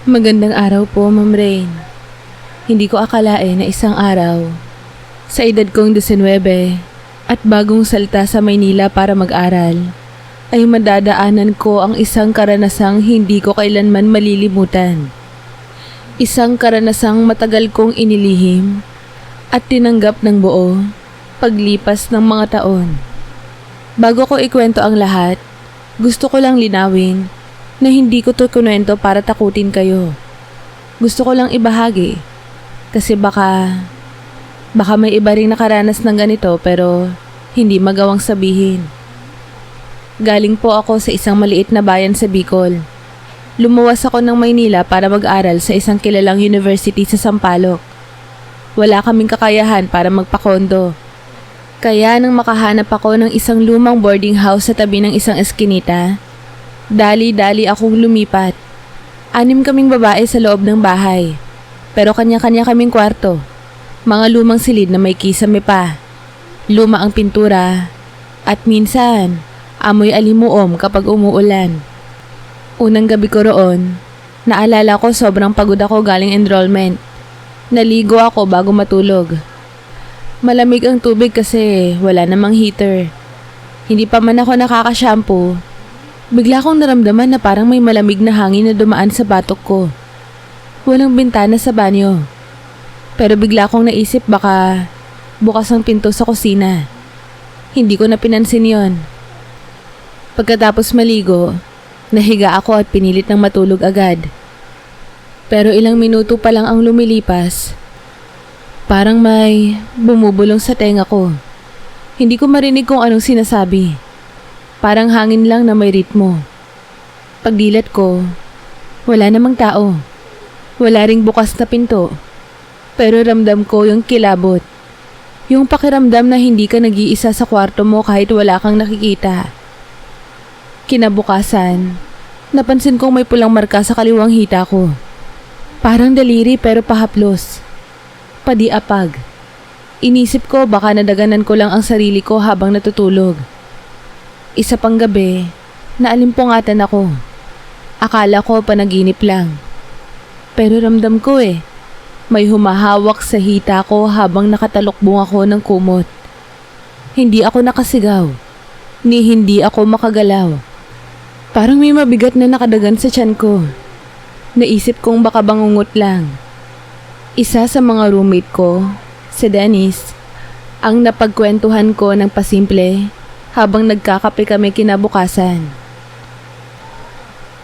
Magandang araw po, Ma'am Rain. Hindi ko akalain na isang araw, sa edad kong 19 at bagong salta sa Maynila para mag-aral, ay madadaanan ko ang isang karanasang hindi ko kailanman malilimutan. Isang karanasang matagal kong inilihim at tinanggap ng buo paglipas ng mga taon. Bago ko ikwento ang lahat, gusto ko lang linawin na hindi ko to kunwento para takutin kayo. Gusto ko lang ibahagi kasi baka may iba ring nakaranas ng ganito pero hindi magawang sabihin. Galing po ako sa isang maliit na bayan sa Bicol. Lumuwas ako ng Maynila para mag-aral sa isang kilalang university sa Sampaloc. Wala kaming kakayahan para magpakondo. Kaya nang makahanap ako ng isang lumang boarding house sa tabi ng isang eskinita, dali-dali akong lumipat. 6 kaming babae sa loob ng bahay. Pero kanya-kanya kaming kwarto. Mga lumang silid na may kisame pa. Luma ang pintura. At minsan, amoy alimuom kapag umuulan. Unang gabi ko roon, naalala ko sobrang pagod ako galing enrollment. Naligo ako bago matulog. Malamig ang tubig kasi wala namang heater. Hindi pa man ako nakaka-shampoo, bigla kong naramdaman na parang may malamig na hangin na dumaan sa batok ko. Walang bintana sa banyo. Pero bigla kong naisip baka bukas ang pinto sa kusina. Hindi ko na pinansin yon. Pagkatapos maligo, nahiga ako at pinilit ng matulog agad. Pero ilang minuto pa lang ang lumilipas, parang may bumubulong sa tenga ko. Hindi ko marinig kung anong sinasabi. Parang hangin lang na may ritmo. Pagdilat ko, wala namang tao. Wala ring bukas na pinto. Pero ramdam ko yung kilabot. Yung pakiramdam na hindi ka nag-iisa sa kwarto mo kahit wala kang nakikita. Kinabukasan, napansin kong may pulang marka sa kaliwang hita ko. Parang daliri pero pahaplos. Padiapag. Inisip ko baka nadaganan ko lang ang sarili ko habang natutulog. Isa pang gabi, naalimpungatan ako. Akala ko panaginip lang. Pero ramdam ko may humahawak sa hita ko habang nakatalokbong ako ng kumot. Hindi ako nakasigaw, ni hindi ako makagalaw. Parang may mabigat na nakadagan sa tiyan ko. Naisip kong baka bangungot lang. Isa sa mga roommate ko, si Dennis, ang napagkwentuhan ko ng pasimple habang nagkakape kami kinabukasan.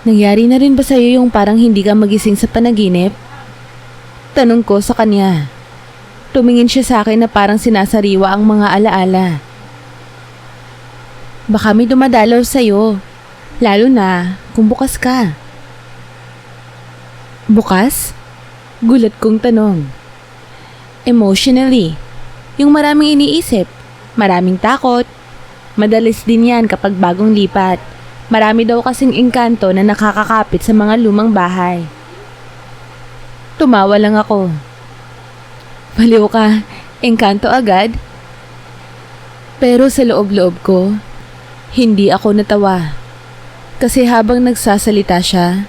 Nangyari na rin ba sa'yo yung parang hindi ka magising sa panaginip? Tanong ko sa kanya. Tumingin siya sa akin na parang sinasariwa ang mga alaala. Baka may dumadalaw sa'yo, lalo na kung bukas ka. Bukas? Gulat kong tanong. Emotionally, yung maraming iniisip, maraming takot. Madalas din yan kapag bagong lipat. Marami daw kasing engkanto na nakakakapit sa mga lumang bahay. Tumawa lang ako. Baliw ka, engkanto agad? Pero sa loob-loob ko, hindi ako natawa. Kasi habang nagsasalita siya,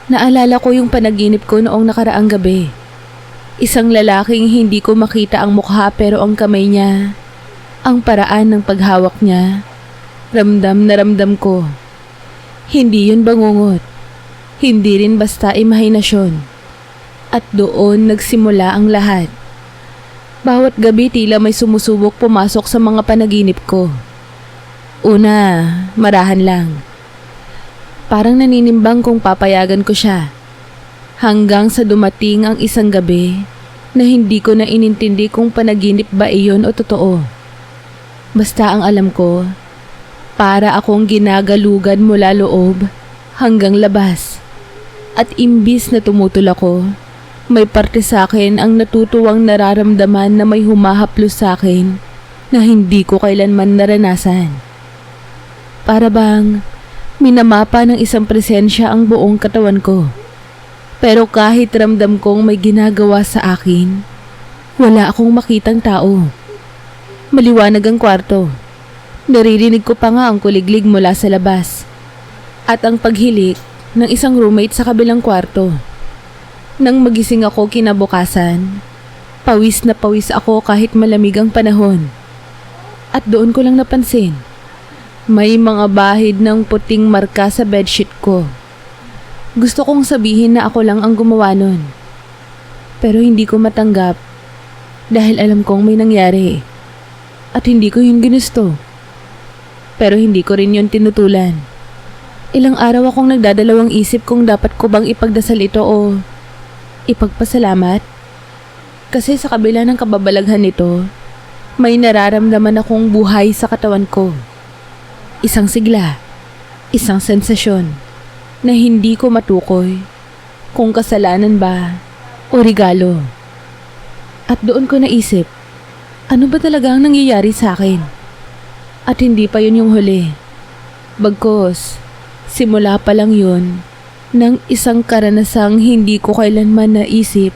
naalala ko yung panaginip ko noong nakaraang gabi. Isang lalaking hindi ko makita ang mukha pero ang kamay niya, ang paraan ng paghawak niya, ramdam na ramdam ko. Hindi yun bangungot. Hindi rin basta imahinasyon. At doon nagsimula ang lahat. Bawat gabi tila may sumusubok pumasok sa mga panaginip ko. Una, marahan lang. Parang naninimbang kung papayagan ko siya. Hanggang sa dumating ang isang gabi na hindi ko na inintindi kung panaginip ba iyon o totoo. Basta ang alam ko, para akong ginagalugan mula loob hanggang labas. At imbis na tumutol ako, may parte sa akin ang natutuwang nararamdaman na may humahaplos sa akin na hindi ko kailanman naranasan. Para bang minamapa ng isang presensya ang buong katawan ko. Pero kahit ramdam kong may ginagawa sa akin, wala akong makitang tao. Maliwanag ang kwarto. Naririnig ko pa nga ang kuliglig mula sa labas. At ang paghilik ng isang roommate sa kabilang kwarto. Nang magising ako kinabukasan, pawis na pawis ako kahit malamig ang panahon. At doon ko lang napansin, may mga bahid ng puting marka sa bedsheet ko. Gusto kong sabihin na ako lang ang gumawa nun. Pero hindi ko matanggap dahil alam kong may nangyari. At hindi ko yun ginusto. Pero hindi ko rin yun tinutulan. Ilang araw akong nagdadalawang isip kung dapat ko bang ipagdasal ito o ipagpasalamat. Kasi sa kabila ng kababalaghan nito, may nararamdaman akong buhay sa katawan ko. Isang sigla, isang sensasyon na hindi ko matukoy kung kasalanan ba o regalo. At doon ko naisip, ano ba talaga ang nangyayari sa akin? At hindi pa yun yung huli. Bagkus, simula pa lang yun ng isang karanasang hindi ko kailanman naisip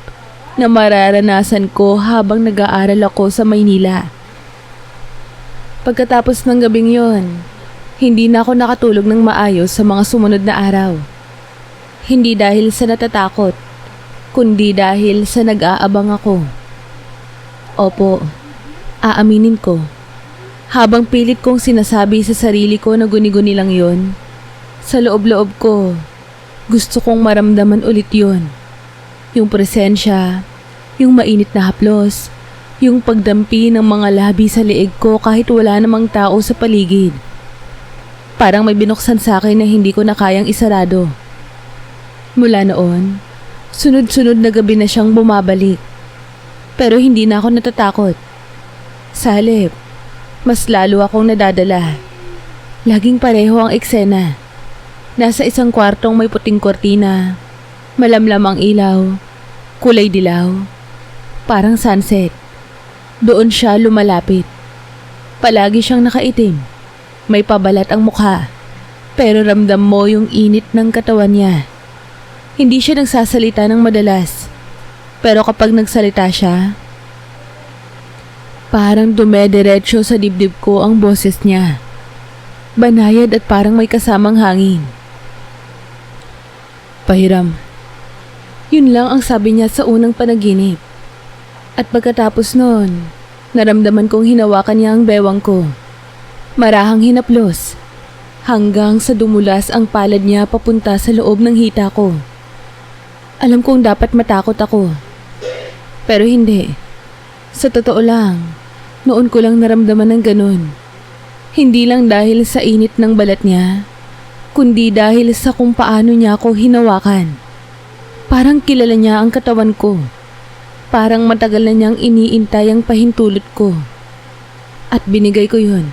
na mararanasan ko habang nag-aaral ako sa Maynila. Pagkatapos ng gabing yon, hindi na ako nakatulog ng maayos sa mga sumunod na araw. Hindi dahil sa natatakot, kundi dahil sa nag-aabang ako. Opo, aaminin ko. Habang pilit kong sinasabi sa sarili ko na guni-guni lang yon, sa loob-loob ko, gusto kong maramdaman ulit yon. Yung presensya, yung mainit na haplos, yung pagdampi ng mga labi sa leeg ko kahit wala namang tao sa paligid. Parang may binuksan sa akin na hindi ko na kayang isarado. Mula noon, sunod-sunod na gabi na siyang bumabalik. Pero hindi na ako natatakot. Sa halip, mas lalo akong nadadala. Laging pareho ang eksena. Nasa isang kwartong may puting kortina, malamlam ang ilaw, kulay dilaw, parang sunset. Doon siya lumalapit. Palagi siyang nakaitim. May pabalat ang mukha, pero ramdam mo yung init ng katawan niya. Hindi siya nagsasalita ng madalas, pero kapag nagsalita siya, parang dumediretso sa dibdib ko ang boses niya. Banayad at parang may kasamang hangin. Pahiram. Yun lang ang sabi niya sa unang panaginip. At pagkatapos noon, naramdaman kong hinawakan niya ang bewang ko. Marahang hinaplos, hanggang sa dumulas ang palad niya papunta sa loob ng hita ko. Alam kong dapat matakot ako, pero hindi. Sa totoo lang, noon ko lang naramdaman ng ganun. Hindi lang dahil sa init ng balat niya, kundi dahil sa kung paano niya ako hinawakan. Parang kilala niya ang katawan ko. Parang matagal na niyang iniintay ang pahintulot ko. At binigay ko yun.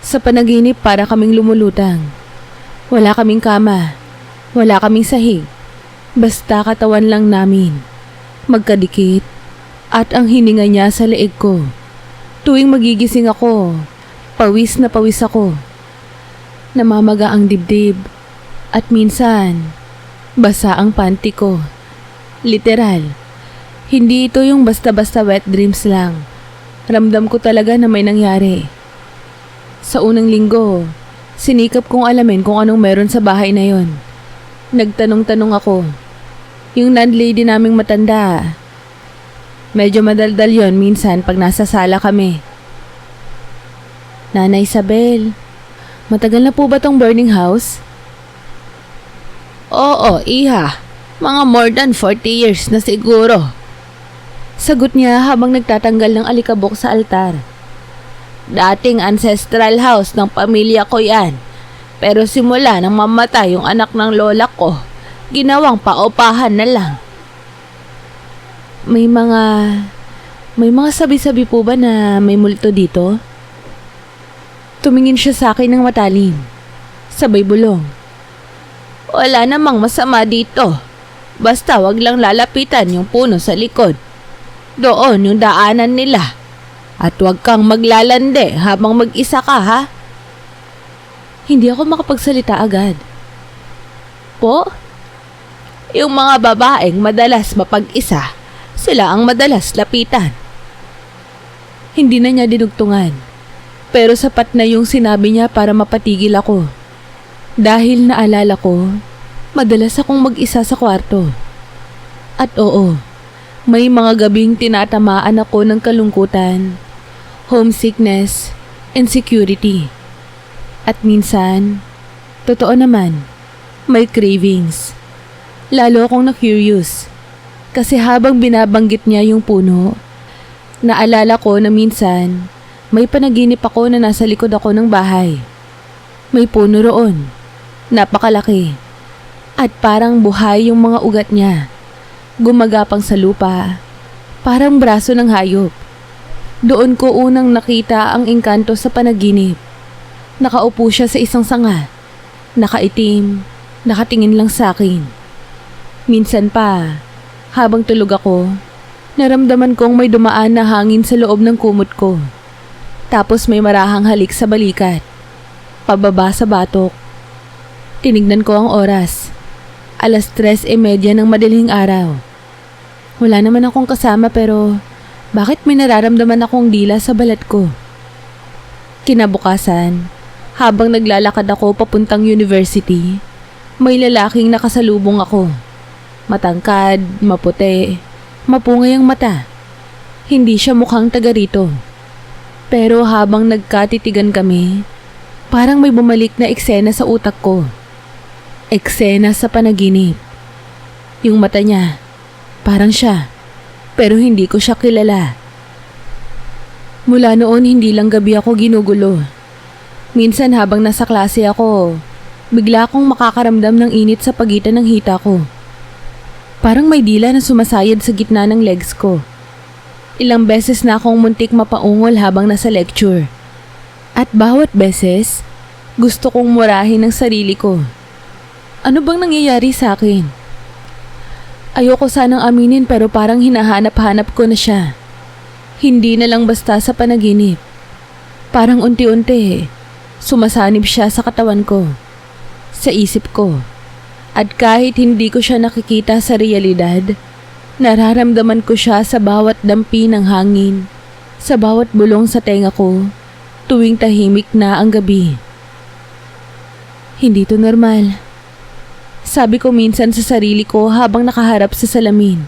Sa panaginip para kaming lumulutang. Wala kaming kama. Wala kaming sahig. Basta katawan lang namin. Magkadikit. At ang hininga niya sa leeg ko. Tuwing magigising ako, pawis na pawis ako. Namamaga ang dibdib. At minsan, basa ang panty ko. Literal. Hindi ito yung basta-basta wet dreams lang. Ramdam ko talaga na may nangyari. Sa unang linggo, sinikap kong alamin kung anong meron sa bahay na yon. Nagtanong-tanong ako. Yung landlady naming matanda, medyo madaldal yon minsan pag nasa sala kami. Nanay Isabel, matagal na po ba tong burning house? Oo, iha. Mga more than 40 years na siguro. Sagot niya habang nagtatanggal ng alikabok sa altar. Dating ancestral house ng pamilya ko yan. Pero simula nang mamatay yung anak ng lola ko, ginawang paupahan na lang. May mga sabi-sabi po ba na may multo dito? Tumingin siya sa akin ng matalim. Sabay bulong. Wala namang masama dito. Basta wag lang lalapitan yung puno sa likod. Doon yung daanan nila. At huwag kang maglalande habang mag-isa ka, ha? Hindi ako makapagsalita agad. Po? Yung mga babaeng madalas mapag-isa, sila ang madalas lapitan. Hindi na niya dinugtungan. Pero sapat na yung sinabi niya para mapatigil ako. Dahil naalala ko, madalas akong mag-isa sa kwarto. At oo, may mga gabing tinatamaan ako ng kalungkutan, homesickness, insecurity. At minsan, totoo naman, may cravings. Lalo akong na-curious kasi habang binabanggit niya yung puno, naalala ko na minsan may panaginip ako na nasa likod ako ng bahay. May puno roon, napakalaki, at parang buhay yung mga ugat niya, gumagapang sa lupa, parang braso ng hayop. Doon ko unang nakita ang engkanto sa panaginip. Nakaupo siya sa isang sanga, nakaitim, nakatingin lang sa akin. Minsan pa, habang tulog ako, naramdaman kong may dumaan na hangin sa loob ng kumot ko. Tapos may marahang halik sa balikat, pababa sa batok. Tinignan ko ang oras, 3:30 ng madaling araw. Wala naman akong kasama pero bakit may nararamdaman akong dila sa balat ko? Kinabukasan, habang naglalakad ako papuntang university, may lalaking nakasalubong ako. Matangkad, maputi, mapungay ang mata. Hindi siya mukhang taga rito. Pero habang nagkatitigan kami, parang may bumalik na eksena sa utak ko. Eksena sa panaginip. Yung mata niya, parang siya, pero hindi ko siya kilala. Mula noon hindi lang gabi ako ginugulo. Minsan habang nasa klase ako, bigla akong makakaramdam ng init sa pagitan ng hita ko. Parang may dila na sumasayad sa gitna ng legs ko. Ilang beses na akong muntik mapaungol habang nasa lecture. At bawat beses, gusto kong murahin ang sarili ko. Ano bang nangyayari sa akin? Ayoko sanang aminin pero parang hinahanap-hanap ko na siya. Hindi na lang basta sa panaginip. Parang unti-unti, sumasanib siya sa katawan ko, sa isip ko. At kahit hindi ko siya nakikita sa realidad, nararamdaman ko siya sa bawat dampi ng hangin, sa bawat bulong sa tenga ko, tuwing tahimik na ang gabi. Hindi to normal. Sabi ko minsan sa sarili ko habang nakaharap sa salamin.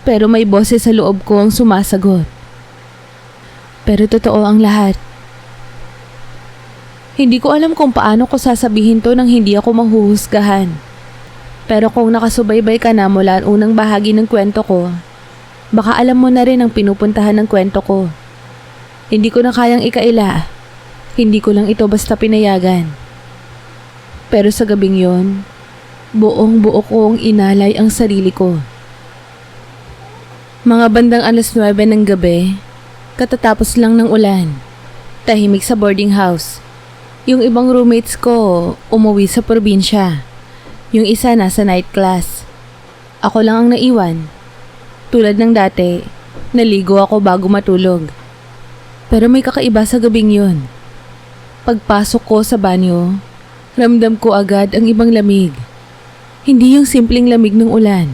Pero may boses sa loob ko ang sumasagot. Pero totoo ang lahat. Hindi ko alam kung paano ko sasabihin to nang hindi ako mahuhusgahan. Pero kung nakasubaybay ka na mula unang bahagi ng kwento ko, baka alam mo na rin ang pinupuntahan ng kwento ko. Hindi ko na kayang ikaila. Hindi ko lang ito basta pinayagan. Pero sa gabing yon, buong buo kong inalay ang sarili ko. Mga bandang 9:00 ng gabi, katatapos lang ng ulan. Tahimik sa boarding house. Yung ibang roommates ko umuwi sa probinsya. Yung isa nasa night class. Ako lang ang naiwan. Tulad ng dati, naligo ako bago matulog. Pero may kakaiba sa gabing yun. Pagpasok ko sa banyo, ramdam ko agad ang ibang lamig. Hindi yung simpleng lamig ng ulan,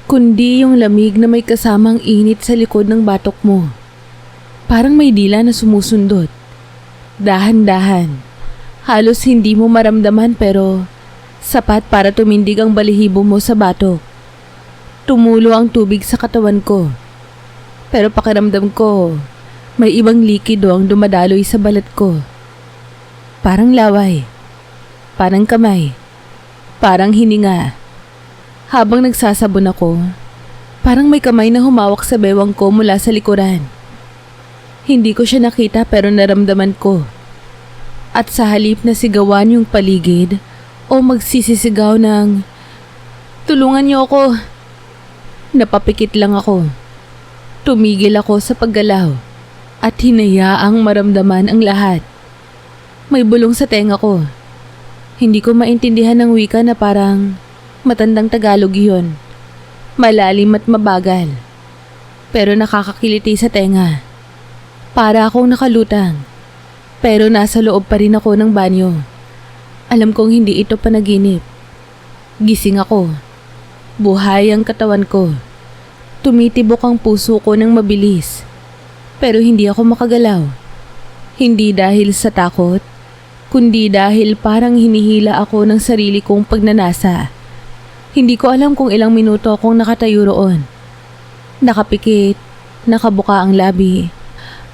kundi yung lamig na may kasamang init sa likod ng batok mo. Parang may dila na sumusundot. Dahan-dahan. Halos hindi mo maramdaman pero sapat para tumindig ang balahibo mo sa batok. Tumulo ang tubig sa katawan ko. Pero pakiramdam ko, may ibang likido ang dumadaloy sa balat ko. Parang laway. Parang kamay. Parang hininga. Habang nagsasabon ako, parang may kamay na humawak sa bewang ko mula sa likuran. Hindi ko siya nakita pero naramdaman ko. At sa halip na sigawan yung paligid o magsisisigaw ng, "Tulungan niyo ako!" Napapikit lang ako. Tumigil ako sa paggalaw at hinayaang maramdaman ang lahat. May bulong sa tenga ko. Hindi ko maintindihan ng wika na parang matandang Tagalog yun. Malalim at mabagal. Pero nakakakiliti sa tenga. Para akong nakalutang. Pero nasa loob pa rin ako ng banyo. Alam kong hindi ito panaginip. Gising ako. Buhay ang katawan ko. Tumitibok ang puso ko ng mabilis. Pero hindi ako makagalaw. Hindi dahil sa takot, kundi dahil parang hinihila ako ng sarili kong pagnanasa. Hindi ko alam kung ilang minuto akong nakatayo roon. Nakapikit, nakabuka ang labi,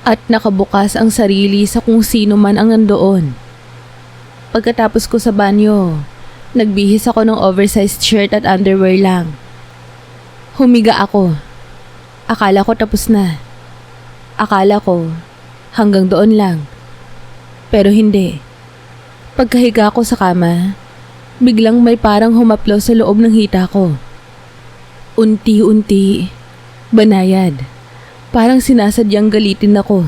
at nakabukas ang sarili sa kung sino man ang nandoon. Pagkatapos ko sa banyo, nagbihis ako ng oversized shirt at underwear lang. Humiga ako. Akala ko tapos na. Akala ko hanggang doon lang. Pero hindi. Pagkahiga ko sa kama, biglang may parang humaplo sa loob ng hita ko. Unti-unti, banayad. Parang sinasadyang galitin ako.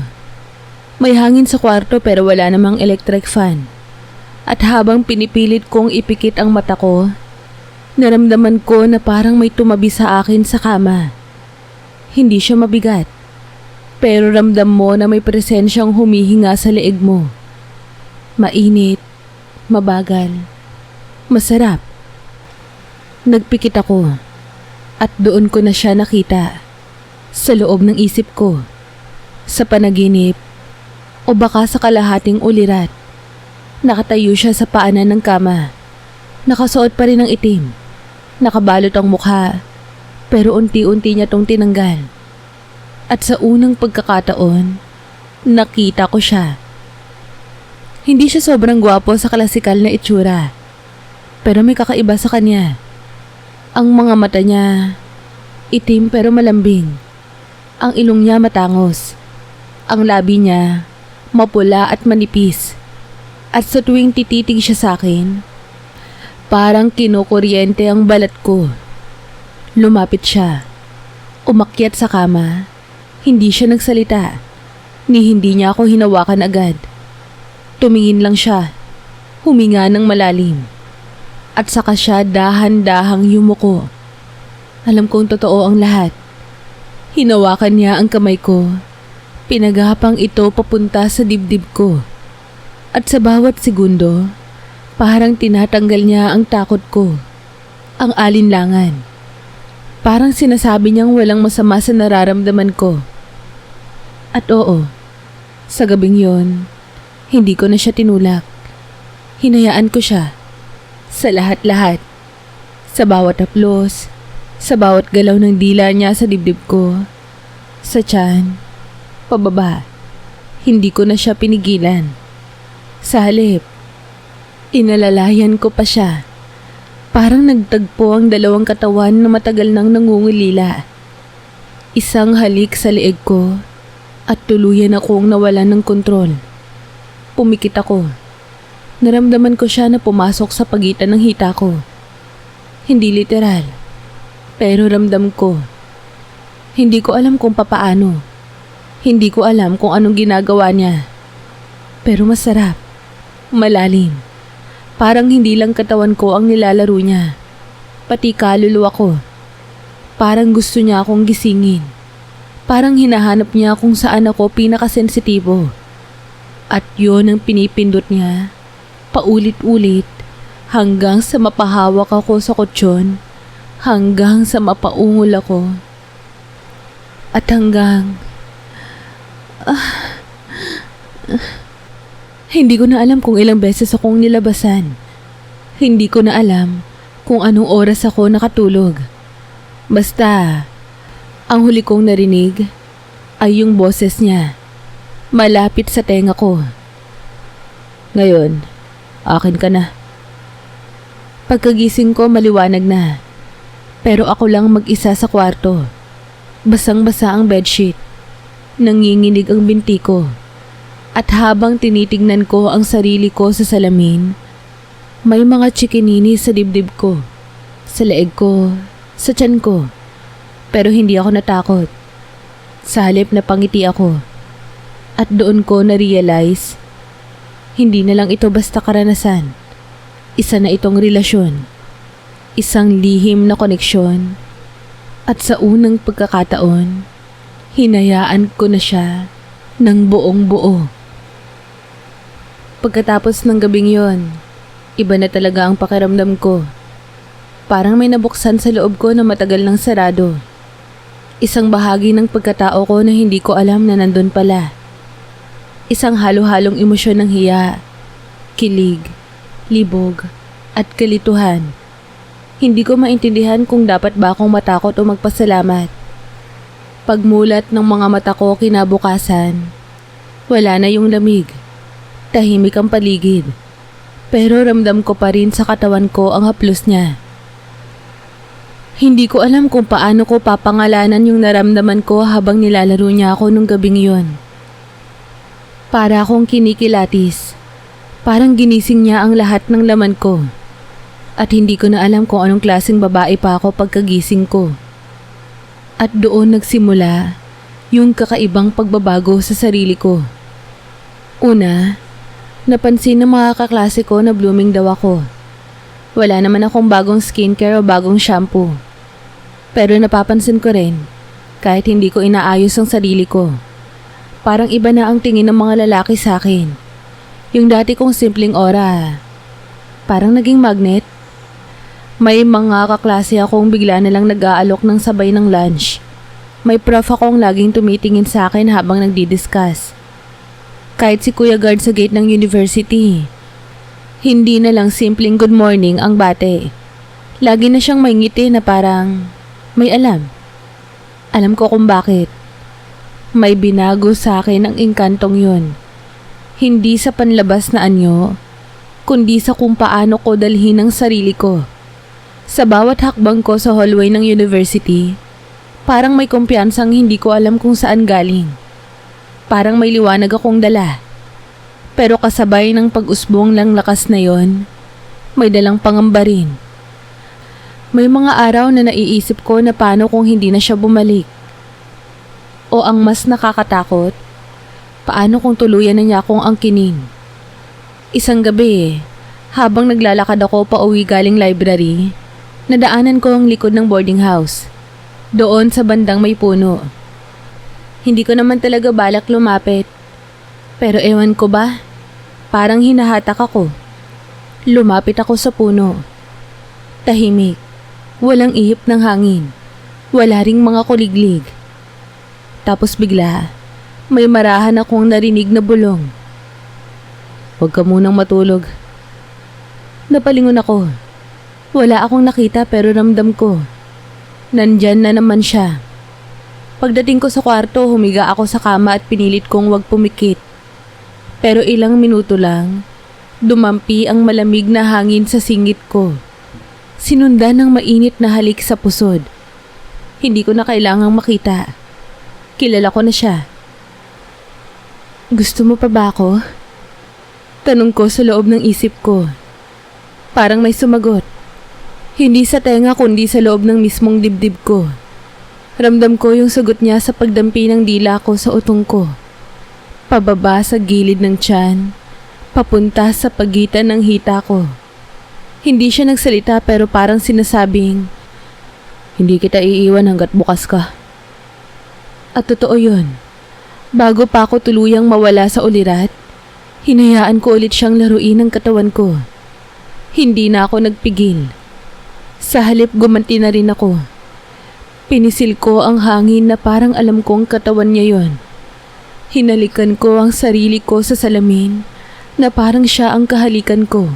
May hangin sa kwarto pero wala namang electric fan. At habang pinipilit kong ipikit ang mata ko, naramdaman ko na parang may tumabi sa akin sa kama. Hindi siya mabigat, pero ramdam mo na may presensyang humihinga sa leeg mo. Mainit, mabagal, masarap. Nagpikit ako at doon ko na siya nakita. Sa loob ng isip ko, sa panaginip, o baka sa kalahating ulirat. Nakatayo siya sa paanan ng kama. Nakasuot pa rin ng itim. Nakabalot ang mukha, pero unti-unti niya tong tinanggal. At sa unang pagkakataon, nakita ko siya. Hindi siya sobrang gwapo sa klasikal na itsura, pero may kakaiba sa kanya. Ang mga mata niya, itim pero malambing. Ang ilong niya matangos. Ang labi niya, mapula at manipis. At sa tuwing tititig siya sa akin, parang kinukuryente ang balat ko. Lumapit siya. Umakyat sa kama. Hindi siya nagsalita. Ni hindi niya ako hinawakan agad. Tumingin lang siya. Huminga ng malalim. At saka siya dahan-dahang yumuko. Alam kong totoo ang lahat. Hinawakan niya ang kamay ko. Pinagapang ito papunta sa dibdib ko. At sa bawat segundo, parang tinatanggal niya ang takot ko. Ang alinlangan. Parang sinasabi niyang walang masama sa nararamdaman ko. At oo, sa gabing yon, hindi ko na siya tinulak. Hinayaan ko siya. Sa lahat-lahat. Sa bawat haplos, sa bawat galaw ng dila niya sa dibdib ko, sa tiyan, pababa. Hindi ko na siya pinigilan. Sa halip, inalalayan ko pa siya. Parang nagtagpo ang dalawang katawan na matagal nang nangungulila. Isang halik sa leeg ko at tuluyan akong nawalan ng kontrol. Pumikit ako. Naramdaman ko siya na pumasok sa pagitan ng hita ko. Hindi literal, pero ramdam ko. Hindi ko alam kung papaano. Hindi ko alam kung anong ginagawa niya. Pero masarap. Malalim. Parang hindi lang katawan ko ang nilalaro niya. Pati kaluluwa ko. Parang gusto niya akong gisingin. Parang hinahanap niya kung saan ako pinakasensitibo. At yun ang pinipindot niya. Paulit-ulit. Hanggang sa mapahawak ako sa kutsyon. Hanggang sa mapaungol ako. At hanggang... Hindi ko na alam kung ilang beses akong nilabasan. Hindi ko na alam kung anong oras ako nakatulog. Basta, ang huli kong narinig ay yung boses niya. Malapit sa tenga ko. Ngayon, akin ka na. Pagkagising ko maliwanag na. Pero ako lang mag-isa sa kwarto. Basang-basa ang bedsheet. Nanginginig ang binti ko. At habang tinitignan ko ang sarili ko sa salamin, may mga chikinini sa dibdib ko, sa leeg ko, sa tiyan ko. Pero hindi ako natakot. Sa halip na pangiti ako. At doon ko na-realize, hindi na lang ito basta karanasan. Isa na itong relasyon. Isang lihim na koneksyon. At sa unang pagkakataon, hinayaan ko na siya ng buong buo. Pagkatapos ng gabing yon, iba na talaga ang pakiramdam ko. Parang may nabuksan sa loob ko na matagal nang sarado. Isang bahagi ng pagkatao ko na hindi ko alam na nandun pala. Isang halo-halong emosyon ng hiya, kilig, libog, at kalituhan. Hindi ko maintindihan kung dapat ba akong matakot o magpasalamat. Pagmulat ng mga mata ko kinabukasan, wala na yung lamig. Tahimik ang paligid. Pero ramdam ko pa rin sa katawan ko ang haplos niya. Hindi ko alam kung paano ko papangalanan yung naramdaman ko habang nilalaro niya ako nung gabing yun. Para akong kinikilatis. Parang ginising niya ang lahat ng laman ko. At hindi ko na alam kung anong klaseng babae pa ako pagkagising ko. At doon nagsimula yung kakaibang pagbabago sa sarili ko. Una, napansin ng mga kaklase ko na blooming daw ako. Wala naman akong bagong skincare o bagong shampoo. Pero napapansin ko rin, kahit hindi ko inaayos ang sarili ko. Parang iba na ang tingin ng mga lalaki sa akin. Yung dati kong simpleng aura, parang naging magnet. May mga kaklase akong bigla na lang nag-aalok ng sabay ng lunch. May prof akong laging tumitingin sa akin habang nagdi-discuss. Kahit si Kuya Guard sa gate ng university, hindi na lang simpleng good morning ang bate. Lagi na siyang may ngiti na parang may alam. Alam ko kung bakit. May binago sa akin ang engkantong yun. Hindi sa panlabas na anyo, kundi sa kung paano ko dalhin ang sarili ko. Sa bawat hakbang ko sa hallway ng university, parang may kumpiyansang hindi ko alam kung saan galing. Parang may liwanag akong dala. Pero kasabay ng pag-usbong lang lakas na yon, may dalang pangamba rin. May mga araw na naiisip ko na paano kung hindi na siya bumalik. O ang mas nakakatakot, paano kung tuluyan na niya akong angkinin. Isang gabi, habang naglalakad ako pa uwi galing library, nadaanan ko ang likod ng boarding house. Doon sa bandang may puno. Hindi ko naman talaga balak lumapit. Pero ewan ko ba, parang hinahatak ako. Lumapit ako sa puno. Tahimik. Walang ihip ng hangin. Wala ring mga kuliglig. Tapos bigla, may marahan akong narinig na bulong. Huwag ka munang matulog. Napalingon ako. Wala akong nakita pero ramdam ko. Nandyan na naman siya. Pagdating ko sa kwarto, humiga ako sa kama at pinilit kong huwag pumikit. Pero ilang minuto lang, dumampi ang malamig na hangin sa singit ko. Sinundan ng mainit na halik sa pusod. Hindi ko na kailangang makita. Kilala ko na siya. Gusto mo pa ba ako? Tanong ko sa loob ng isip ko. Parang may sumagot. Hindi sa tenga kundi sa loob ng mismong dibdib ko. Ramdam ko yung sagot niya sa pagdampi ng dila ko sa utong ko. Pababa sa gilid ng tiyan, papunta sa pagitan ng hita ko. Hindi siya nagsalita pero parang sinasabing, hindi kita iiwan hanggat bukas ka. At totoo yun. Bago pa ako tuluyang mawala sa ulirat, hinayaan ko ulit siyang laruin ang katawan ko. Hindi na ako nagpigil. Sa halip gumanti na rin ako. Pinisil ko ang hangin na parang alam kong katawan niya yon. Hinalikan ko ang sarili ko sa salamin na parang siya ang kahalikan ko.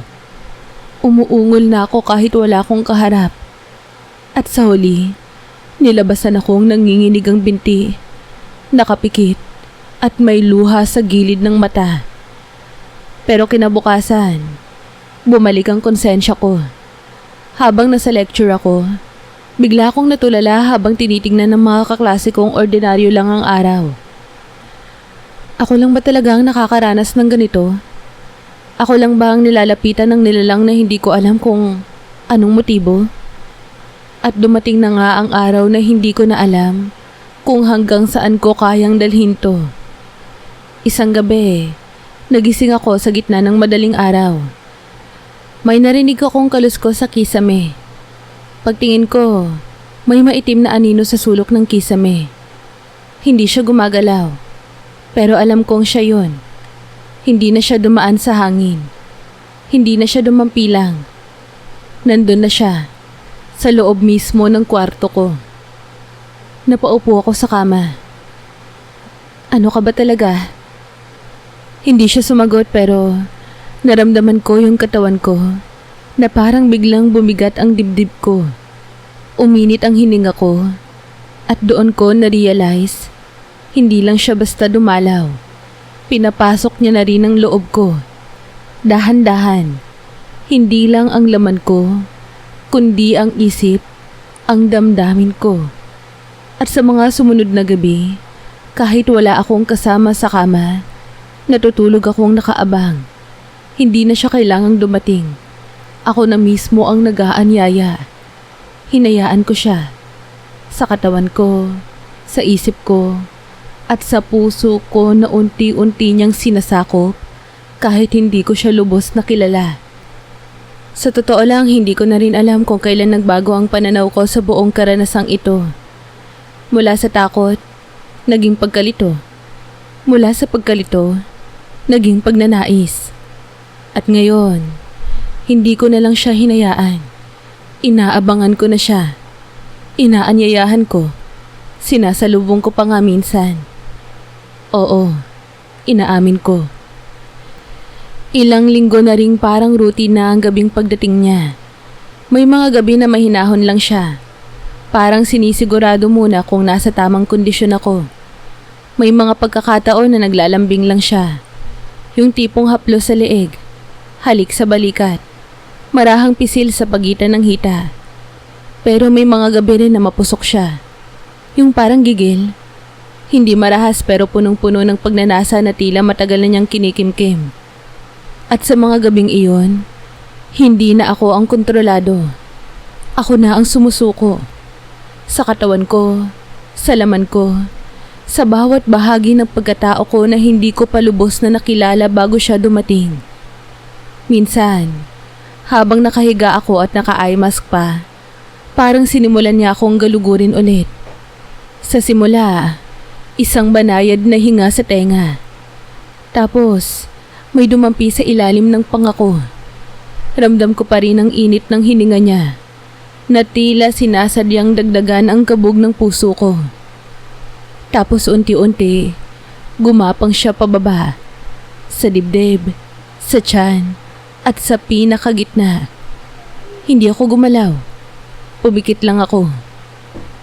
Umuungol na ako kahit wala akong kaharap. At sa huli, nilabasan akong nanginginig ang binti, nakapikit at may luha sa gilid ng mata. Pero kinabukasan, bumalik ang konsensya ko. Habang nasa lecture ako, bigla akong natulala habang tinitingnan ng mga kaklase kong ordinaryo lang ang araw. Ako lang ba talagang nakakaranas ng ganito? Ako lang ba ang nilalapitan ng nilalang na hindi ko alam kung anong motibo? At dumating na nga ang araw na hindi ko na alam kung hanggang saan ko kayang dalhin to. Isang gabi, nagising ako sa gitna ng madaling araw. May narinig akong kaluskos sa kisame. Pagtingin ko, may maitim na anino sa sulok ng kisame. Hindi siya gumagalaw, pero alam kong siya yun. Hindi na siya dumaan sa hangin. Hindi na siya dumampilang. Nandun na siya, sa loob mismo ng kwarto ko. Napaupo ako sa kama. Ano ka ba talaga? Hindi siya sumagot pero naramdaman ko yung katawan ko na parang biglang bumigat ang dibdib ko. Uminit ang hininga ko at doon ko na-realize, hindi lang siya basta dumalaw. Pinapasok niya na rin ang loob ko. Dahan-dahan, hindi lang ang laman ko, kundi ang isip, ang damdamin ko. At sa mga sumunod na gabi, kahit wala akong kasama sa kama, natutulog akong nakaabang. Hindi na siya kailangang dumating. Ako na mismo ang nag-aanyaya. Hinayaan ko siya. Sa katawan ko, sa isip ko, at sa puso ko na unti-unti niyang sinasakop kahit hindi ko siya lubos na kilala. Sa totoo lang, hindi ko na rin alam kung kailan nagbago ang pananaw ko sa buong karanasang ito. Mula sa takot, naging pagkalito. Mula sa pagkalito, naging pagnanais. At ngayon, hindi ko na lang siya hinayaan. Inaabangan ko na siya. Inaanyayahan ko. Sinasalubong ko pa nga minsan. Oo, inaamin ko. Ilang linggo na ring parang routine na ang gabing pagdating niya. May mga gabi na mahinahon lang siya. Parang sinisigurado muna kung nasa tamang kondisyon ako. May mga pagkakataon na naglalambing lang siya. Yung tipong haplos sa leeg, halik sa balikat, marahang pisil sa pagitan ng hita. Pero may mga gabi rin na mapusok siya. Yung parang gigil. Hindi marahas pero punong-puno ng pagnanasa na tila matagal na niyang kinikimkim. At sa mga gabing iyon, hindi na ako ang kontrolado. Ako na ang sumusuko. Sa katawan ko, sa laman ko, sa bawat bahagi ng pagkatao ko na hindi ko palubos na nakilala bago siya dumating. Minsan, habang nakahiga ako at naka-eye mask pa, parang sinimulan niya akong galugurin ulit. Sa simula, isang banayad na hinga sa tenga. Tapos, may dumampi sa ilalim ng pangako. Ramdam ko pa rin ang init ng hininga niya, na tila sinasadyang dagdagan ang kabog ng puso ko. Tapos unti-unti, gumapang siya pababa, sa dibdib, sa tiyan, at sa pinakagitna. Hindi ako gumalaw. Pumikit lang ako.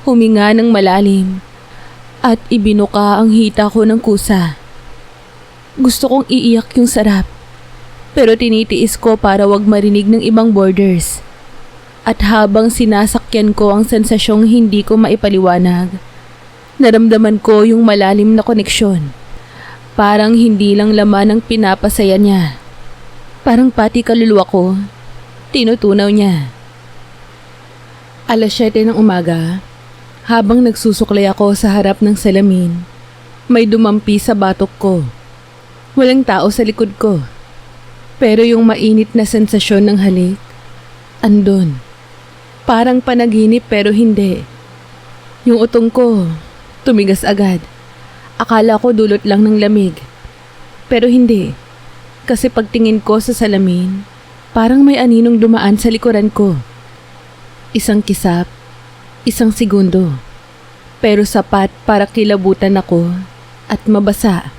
Huminga ng malalim, at ibinuka ang hita ko ng kusa. Gusto kong iiyak yung sarap, pero tinitiis ko para wag marinig ng ibang boarders. At habang sinasakyan ko ang sensasyong hindi ko maipaliwanag, naramdaman ko yung malalim na koneksyon. Parang hindi lang laman ang pinapasaya niya. Parang pati kaluluwa ko, tinutunaw niya. 7:00 ng umaga, habang nagsusuklay ako sa harap ng salamin, may dumampi sa batok ko. Walang tao sa likod ko. Pero yung mainit na sensasyon ng halik, andun. Parang panaginip pero hindi. Yung utong ko, tumigas agad. Akala ko dulot lang ng lamig. Pero hindi. Kasi pagtingin ko sa salamin, parang may aninong dumaan sa likuran ko. Isang kisap, isang segundo. Pero sapat para kilabutan ako at mabasa.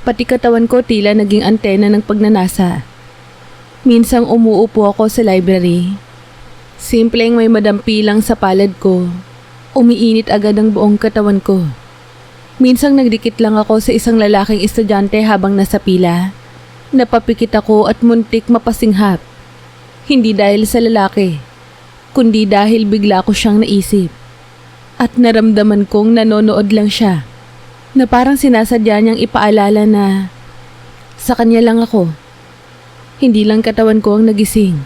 Pati katawan ko tila naging antena ng pagnanasa. Minsang umuupo ako sa library. Simpleng may madampi lang sa palad ko. Umiinit agad ang buong katawan ko. Minsang nagdikit lang ako sa isang lalaking estudyante habang nasa pila. Napapikit ako at muntik mapasinghap. Hindi dahil sa lalaki, kundi dahil bigla ko siyang naisip. At naramdaman kong nanonood lang siya, na parang sinasadya niyang ipaalala na sa kanya lang ako. Hindi lang katawan ko ang nagising,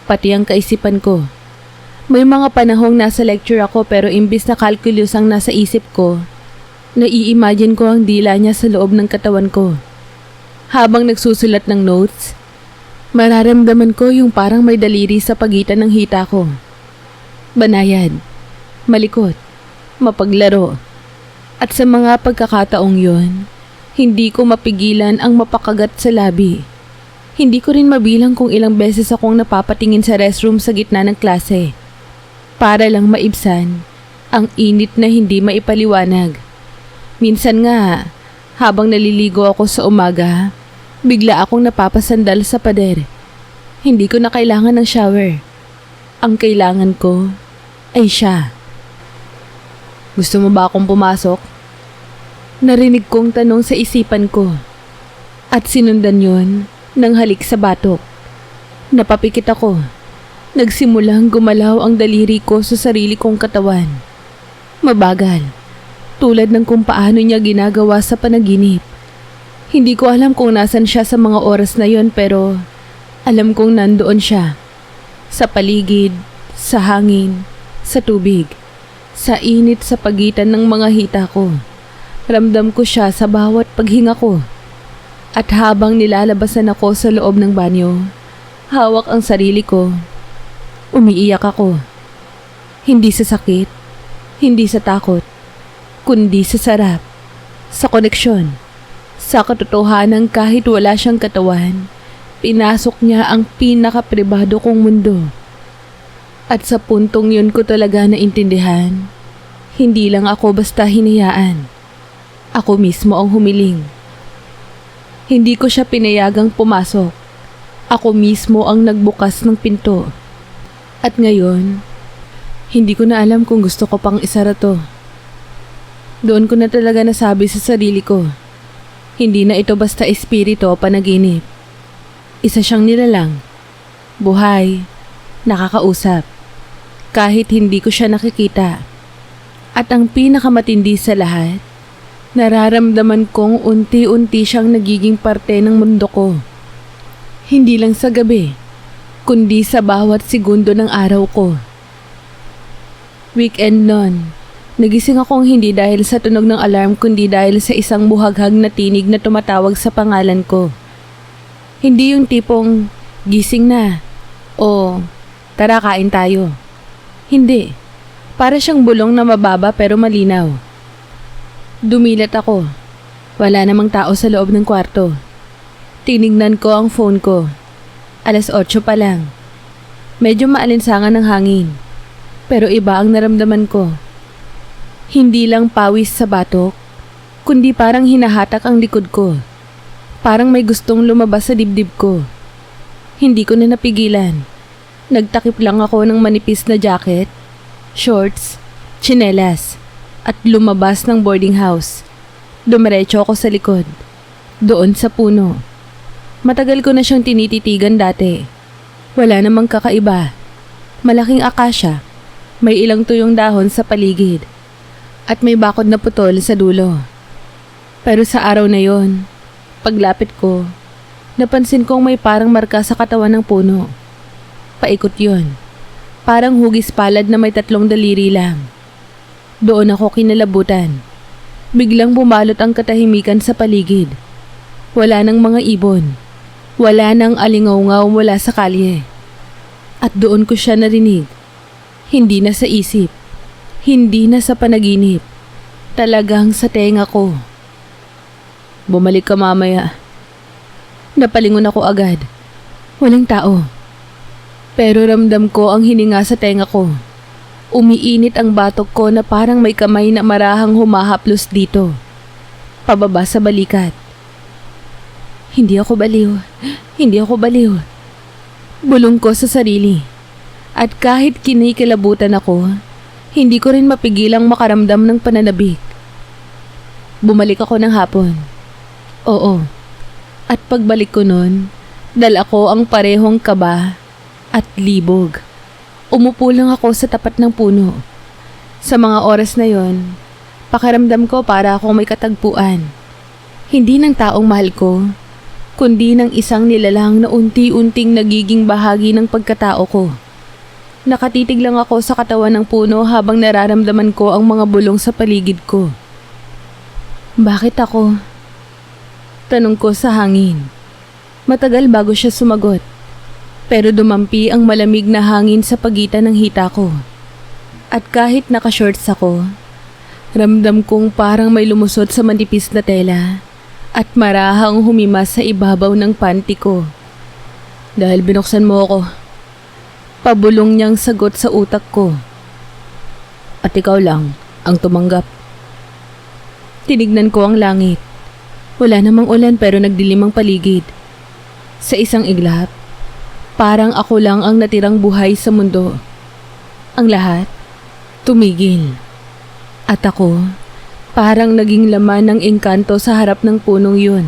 pati ang kaisipan ko. May mga panahong nasa lecture ako pero imbis na calculus ang nasa isip ko, nai-imagine ko ang dila niya sa loob ng katawan ko. Habang nagsusulat ng notes, mararamdaman ko yung parang may daliri sa pagitan ng hita ko. Banayad, malikot, mapaglaro. At sa mga pagkakataong yon, hindi ko mapigilan ang mapakagat sa labi. Hindi ko rin mabilang kung ilang beses akong napapatingin sa restroom sa gitna ng klase. Para lang maibsan ang init na hindi maipaliwanag. Minsan nga, habang naliligo ako sa umaga, bigla akong napapasandal sa pader. Hindi ko na kailangan ng shower. Ang kailangan ko ay siya. Gusto mo ba akong pumasok? Narinig kong tanong sa isipan ko. At sinundan yon ng halik sa batok. Napapikit ako. Nagsimulang gumalaw ang daliri ko sa sarili kong katawan. Mabagal. Tulad ng kung paano niya ginagawa sa panaginip. Hindi ko alam kung nasan siya sa mga oras na yon pero alam kong nandoon siya. Sa paligid, sa hangin, sa tubig, sa init sa pagitan ng mga hita ko. Ramdam ko siya sa bawat paghinga ko. At habang nilalabasan ako sa loob ng banyo, hawak ang sarili ko. Umiiyak ako. Hindi sa sakit, hindi sa takot, kundi sa sarap, sa koneksyon, sa katotohanan kahit wala siyang katawan, pinasok niya ang pinaka-pribado kong mundo. At sa puntong yun ko talaga naintindihan, hindi lang ako basta hinayaan. Ako mismo ang humiling. Hindi ko siya pinayagang pumasok. Ako mismo ang nagbukas ng pinto. At ngayon, hindi ko na alam kung gusto ko pang isara to. Doon ko na talaga nasabi sa sarili ko, hindi na ito basta espiritu o panaginip. Isa siyang nilalang, buhay, nakakausap, kahit hindi ko siya nakikita. At ang pinakamatindi sa lahat, nararamdaman kong unti-unti siyang nagiging parte ng mundo ko. Hindi lang sa gabi, kundi sa bawat segundo ng araw ko. Weekend nun, nagising akong hindi dahil sa tunog ng alarm kundi dahil sa isang buhaghag na tinig na tumatawag sa pangalan ko. Hindi yung tipong gising na o tara kain tayo. Hindi, para siyang bulong na mababa pero malinaw. Dumilat ako. Wala namang tao sa loob ng kwarto. Tinignan ko ang phone ko. 8:00 pa lang. Medyo maalinsangan ng hangin. Pero iba ang naramdaman ko. Hindi lang pawis sa batok, kundi parang hinahatak ang likod ko. Parang may gustong lumabas sa dibdib ko. Hindi ko na napigilan. Nagtakip lang ako ng manipis na jacket, shorts, tsinelas, at lumabas ng boarding house. Dumiretso ako sa likod. Doon sa puno. Matagal ko na siyang tinititigan dati. Wala namang kakaiba. Malaking akasya. May ilang tuyong dahon sa paligid. At may bakod na putol sa dulo. Pero sa araw na yon, paglapit ko, napansin kong may parang marka sa katawan ng puno. Paikot yon. Parang hugis palad na may 3 daliri lang. Doon ako kinalabutan. Biglang bumalot ang katahimikan sa paligid. Wala nang mga ibon. Wala nang alingaw-ngaw mula sa kalye. At doon ko siya narinig. Hindi na sa isip. Hindi na sa panaginip. Talagang sa tenga ko. Bumalik ka mamaya. Napalingon ako agad. Walang tao. Pero ramdam ko ang hininga sa tenga ko. Umiinit ang batok ko na parang may kamay na marahang humahaplos dito. Pababa sa balikat. Hindi ako baliw. Hindi ako baliw. Bulong ko sa sarili. At kahit kinikilabutan ako, hindi ko rin mapigilang makaramdam ng pananabik. Bumalik ako ng hapon. Oo. At pagbalik ko nun, dala ko ang parehong kaba at libog. Umupo lang ako sa tapat ng puno. Sa mga oras na yon, pakiramdam ko para akong may katagpuan. Hindi ng taong mahal ko, kundi ng isang nilalang na unti-unting nagiging bahagi ng pagkatao ko. Nakatitig lang ako sa katawan ng puno habang nararamdaman ko ang mga bulong sa paligid ko. Bakit ako? Tanong ko sa hangin. Matagal bago siya sumagot. Pero dumampi ang malamig na hangin sa pagitan ng hita ko. At kahit naka-shorts ako, ramdam kong parang may lumusot sa manipis na tela at marahang humimas sa ibabaw ng panty ko. Dahil binuksan mo ako. Pabulong niyang sagot sa utak ko. At ikaw lang ang tumanggap. Tinignan ko ang langit. Wala namang ulan pero nagdilim ang paligid. Sa isang iglap, Parang ako lang ang natirang buhay sa mundo. Ang lahat, tumigil. At ako, parang naging laman ng engkanto sa harap ng punong yun.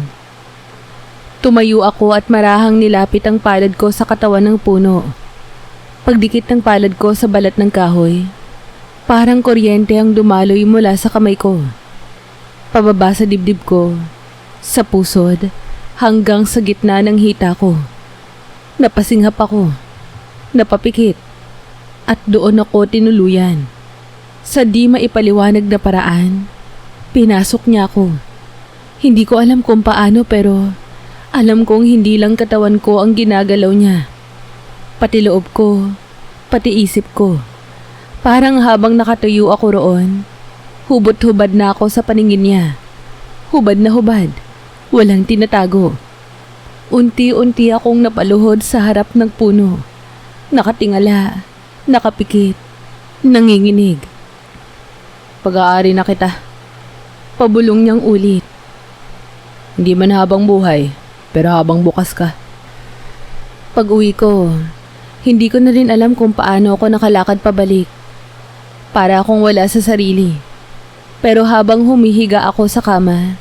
Tumayo ako at marahang nilapit ang palad ko sa katawan ng puno. Pagdikit ng palad ko sa balat ng kahoy, parang kuryente ang dumaloy mula sa kamay ko. Pababa sa dibdib ko, sa pusod, hanggang sa gitna ng hita ko. Napasinghap ako, napapikit, at doon ako tinuluyan. Sa di maipaliwanag na paraan, pinasok niya ako. Hindi ko alam kung paano pero alam kong hindi lang katawan ko ang ginagalaw niya. Pati loob ko, pati isip ko. Parang habang nakatuyo ako roon, hubot-hubad na ako sa paningin niya. Hubad na hubad, walang tinatago. Unti-unti akong napaluhod sa harap ng puno. Nakatingala, nakapikit, nanginginig. Pag-aari na kita. Pabulong niyang ulit. Hindi man habang buhay, pero habang bukas ka. Pag-uwi ko, hindi ko na rin alam kung paano ako nakalakad pabalik. Para akong wala sa sarili. Pero habang humihiga ako sa kama,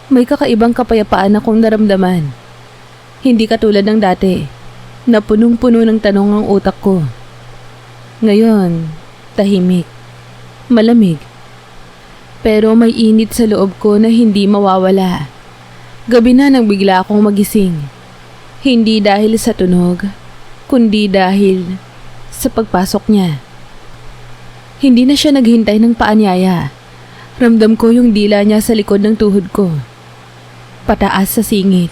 may kakaibang kapayapaan akong naramdaman. Hindi katulad ng dati, na punong-puno ng tanong ang utak ko. Ngayon, tahimik, malamig. Pero may init sa loob ko na hindi mawawala. Gabi na nang bigla akong magising. Hindi dahil sa tunog, kundi dahil sa pagpasok niya. Hindi na siya naghintay ng paanyaya. Ramdam ko yung dila niya sa likod ng tuhod ko. Pataas sa singit.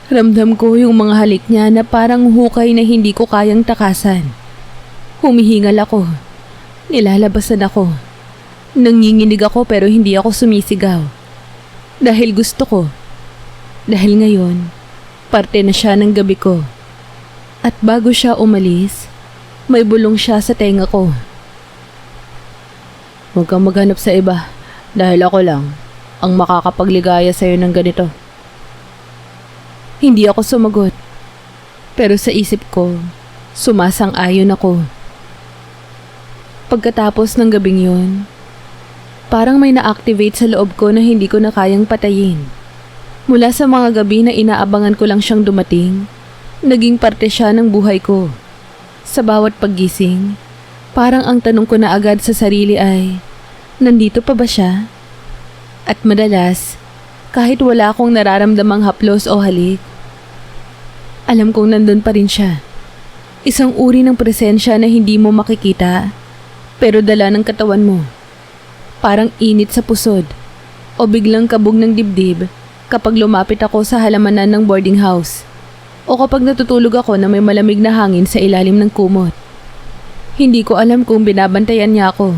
Ramdam ko yung mga halik niya na parang hukay na hindi ko kayang takasan. Humihingal ako. Nilalabasan ako. Nanginginig ako pero hindi ako sumisigaw. Dahil gusto ko. Dahil ngayon, parte na siya ng gabi ko. At bago siya umalis, may bulong siya sa tenga ko. Huwag kang maghanap sa iba dahil ako lang ang makakapagligaya sa'yo ng ganito. Hindi ako sumagot. Pero sa isip ko, sumasang-ayon ako. Pagkatapos ng gabing yun, parang may na-activate sa loob ko na hindi ko na kayang patayin. Mula sa mga gabi na inaabangan ko lang siyang dumating, naging parte siya ng buhay ko. Sa bawat paggising, parang ang tanong ko na agad sa sarili ay, nandito pa ba siya? At madalas, kahit wala akong nararamdamang haplos o halik, alam kong nandun pa rin siya. Isang uri ng presensya na hindi mo makikita, pero dala ng katawan mo. Parang init sa pusod o biglang kabog ng dibdib kapag lumapit ako sa halamanan ng boarding house o kapag natutulog ako na may malamig na hangin sa ilalim ng kumot. Hindi ko alam kung binabantayan niya ako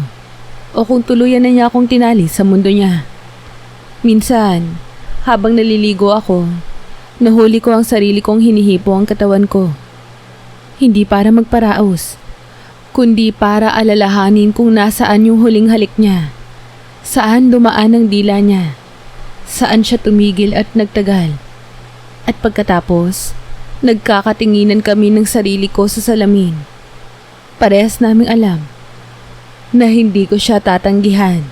o kung tuluyan na niya akong tinali sa mundo niya. Minsan, habang naliligo ako, nahuli ko ang sarili kong hinihipo ang katawan ko. Hindi para magparaos, kundi para alalahanin kung nasaan yung huling halik niya. Saan dumaan ang dila niya? Saan siya tumigil at nagtagal? At pagkatapos, nagkakatinginan kami ng sarili ko sa salamin. Parehas naming alam na hindi ko siya tatanggihan.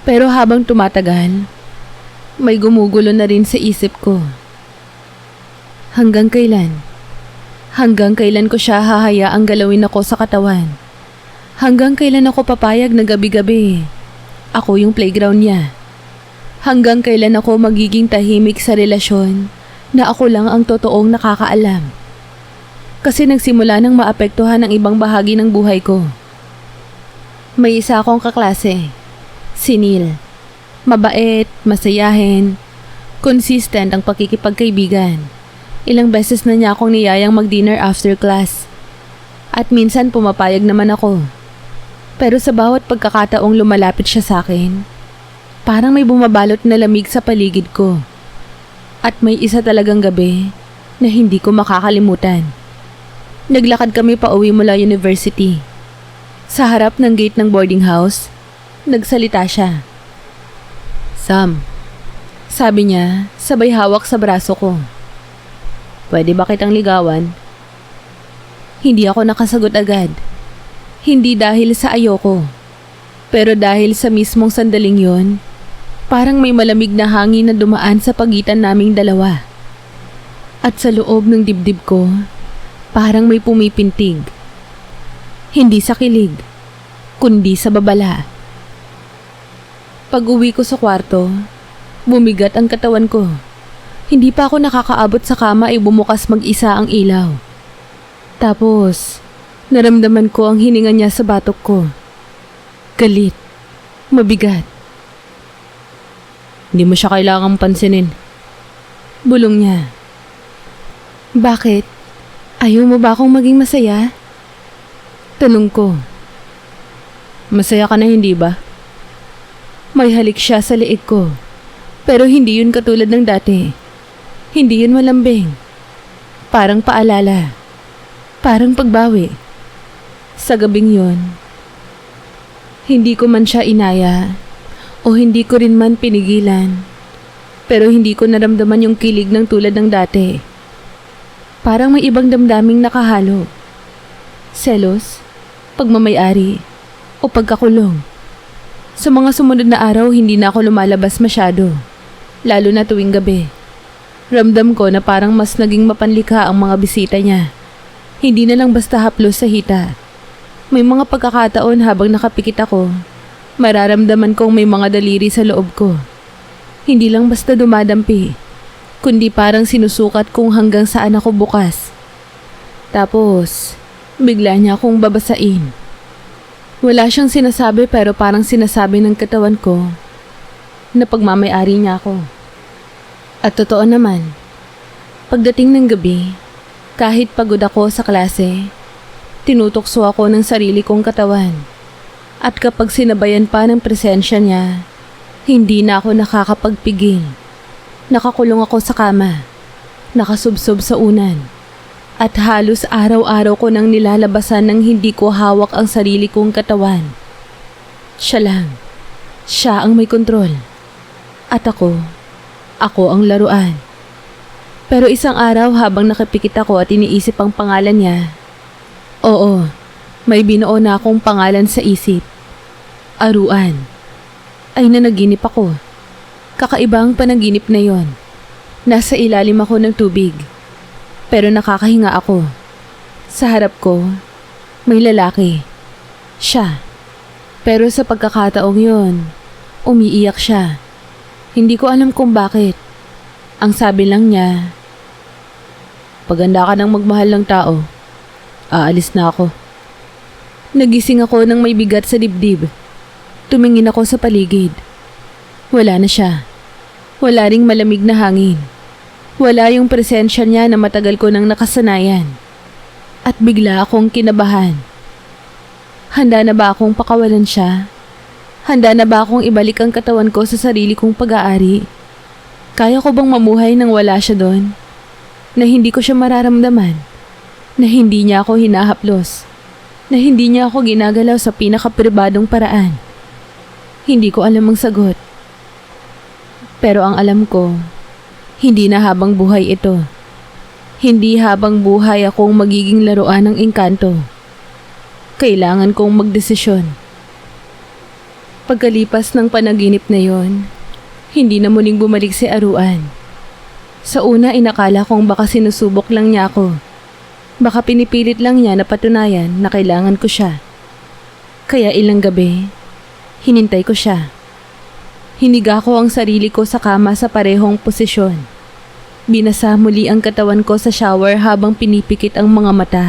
Pero habang tumatagal, may gumugulo na rin sa isip ko. Hanggang kailan? Hanggang kailan ko siya hahayaang galawin ako sa katawan? Hanggang kailan ako papayag na gabi-gabi ako yung playground niya? Hanggang kailan ako magiging tahimik sa relasyon na ako lang ang totoong nakakaalam? Kasi nagsimula nang maapektuhan ang ibang bahagi ng buhay ko. May isa akong kaklase, si Neil. Mabait, masayahin, consistent ang pakikipagkaibigan. Ilang beses na niya akong niyayang mag-dinner after class. At minsan pumapayag naman ako. Pero sa bawat pagkakataong lumalapit siya sa akin, parang may bumabalot na lamig sa paligid ko. At may isa talagang gabi na hindi ko makakalimutan. Naglakad kami pa uwi mula university. Sa harap ng gate ng boarding house, nagsalita siya. Sam, sabi niya, sabay hawak sa braso ko. Pwede ba kitang ligawan? Hindi ako nakasagot agad. Hindi dahil sa ayoko. Pero dahil sa mismong sandaling yon, parang may malamig na hangin na dumaan sa pagitan naming dalawa. At sa loob ng dibdib ko, parang may pumipintig. Hindi sa kilig, kundi sa babala. Pag-uwi ko sa kwarto, bumigat ang katawan ko. Hindi pa ako nakakaabot sa kama ay bumukas mag-isa ang ilaw. Tapos, naramdaman ko ang hininga niya sa batok ko. Galit, mabigat. Hindi mo siya kailangang pansinin. Bulong niya. Bakit? Ayaw mo ba akong maging masaya? Tanong ko. Masaya ka na hindi ba? May halik siya sa leeg ko. Pero hindi yun katulad ng dati. Hindi yun malambing. Parang paalala. Parang pagbawi. Sa gabing yun, hindi ko man siya inaya o hindi ko rin man pinigilan. Pero hindi ko naramdaman yung kilig ng tulad ng dati. Parang may ibang damdaming nakahalo. Selos, pagmamayari, o pagkakulong. Sa mga sumunod na araw, hindi na ako lumalabas masyado. Lalo na tuwing gabi. Ramdam ko na parang mas naging mapanlikha ang mga bisita niya. Hindi na lang basta haplos sa hita. May mga pagkakataon habang nakapikit ako, mararamdaman kong may mga daliri sa loob ko. Hindi lang basta dumadampi, kundi parang sinusukat kung hanggang saan ako bukas. Tapos, bigla niya akong babasain. Wala siyang sinasabi pero parang sinasabi ng katawan ko na pagmamayari niya ako. At totoo naman, pagdating ng gabi, kahit pagod ako sa klase, tinutokso ako ng sarili kong katawan. At kapag sinabayan pa ng presensya niya, hindi na ako nakakapagpigil. Nakakulong ako sa kama, nakasubsob sa unan. At halos araw-araw ko nang nilalabasan ng hindi ko hawak ang sarili kong katawan. Siya lang. Siya ang may kontrol. At ako ang laruan. Pero isang araw habang nakapikit ako at iniisip ang pangalan niya, oo, may binuo na akong pangalan sa isip. Aruan. Ay nanaginip ako. Kakaiba ang panaginip na yon. Nasa ilalim ako ng tubig. Pero nakakahinga ako. Sa harap ko, may lalaki. Siya. Pero sa pagkakataong yon, umiiyak siya. Hindi ko alam kung bakit. Ang sabi lang niya, "Paganda ka ng magmahal ng tao, aalis na ako." Nagising ako ng may bigat sa dibdib. Tumingin ako sa paligid. Wala na siya. Wala ring malamig na hangin. Wala yung presensya niya na matagal ko nang nakasanayan. At bigla akong kinabahan. Handa na ba akong pakawalan siya? Handa na ba akong ibalik ang katawan ko sa sarili kong pag-aari? Kaya ko bang mamuhay nang wala siya doon? Na hindi ko siya mararamdaman? Na hindi niya ako hinahaplos? Na hindi niya ako ginagalaw sa pinakapribadong paraan? Hindi ko alam ang sagot. Pero ang alam ko, hindi na habang buhay ito. Hindi habang buhay akong magiging laruan ng engkanto. Kailangan kong magdesisyon. Pagkalipas ng panaginip na yon, hindi na muling bumalik si Aruan. Sa una inakala kong baka sinusubok lang niya ako. Baka pinipilit lang niya na patunayan na kailangan ko siya. Kaya ilang gabi, hinintay ko siya. Hiniga ko ang sarili ko sa kama sa parehong posisyon. Binasa muli ang katawan ko sa shower habang pinipikit ang mga mata.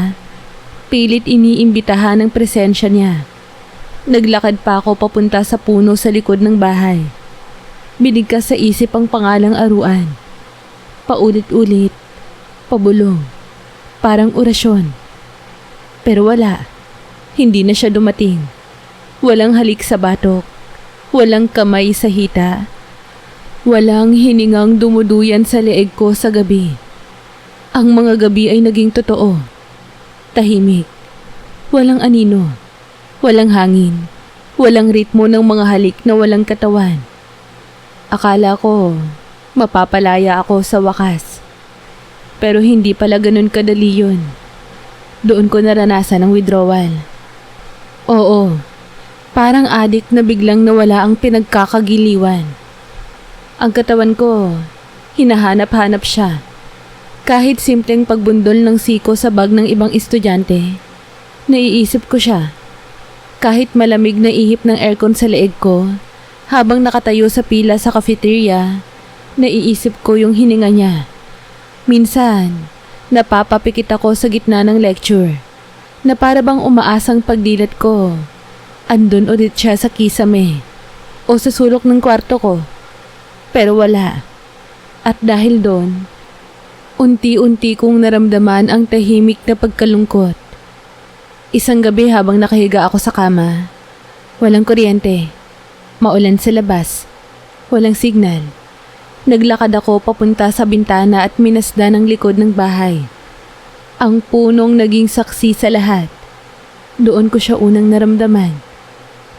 Pilit iniimbitahan ang presensya niya. Naglakad pa ako papunta sa puno sa likod ng bahay. Binigkas sa isip ang pangalang Aruan. Paulit-ulit, pabulong, parang orasyon. Pero wala, hindi na siya dumating. Walang halik sa batok. Walang kamay sa hita. Walang hiningang dumuduyan sa leeg ko sa gabi. Ang mga gabi ay naging totoo. Tahimik. Walang anino. Walang hangin. Walang ritmo ng mga halik na walang katawan. Akala ko, mapapalaya ako sa wakas. Pero hindi pala ganun kadali yun. Doon ko naranasan ang withdrawal. Oo, parang addict na biglang nawala ang pinagkakagiliwan. Ang katawan ko, hinahanap-hanap siya. Kahit simpleng pagbundol ng siko sa bag ng ibang estudyante, naiisip ko siya. Kahit malamig na ihip ng aircon sa leeg ko, habang nakatayo sa pila sa cafeteria, naiisip ko yung hininga niya. Minsan, napapapikit ako sa gitna ng lecture, na para bang umaasang pagdilat ko. Andun ulit siya sa kisame o sa sulok ng kwarto ko. Pero wala. At dahil doon, unti-unti kong naramdaman ang tahimik na pagkalungkot. Isang gabi habang nakahiga ako sa kama, walang kuryente, maulan sa labas, walang signal. Naglakad ako papunta sa bintana at minasdan ang likod ng bahay. Ang punong naging saksi sa lahat. Doon ko siya unang naramdaman.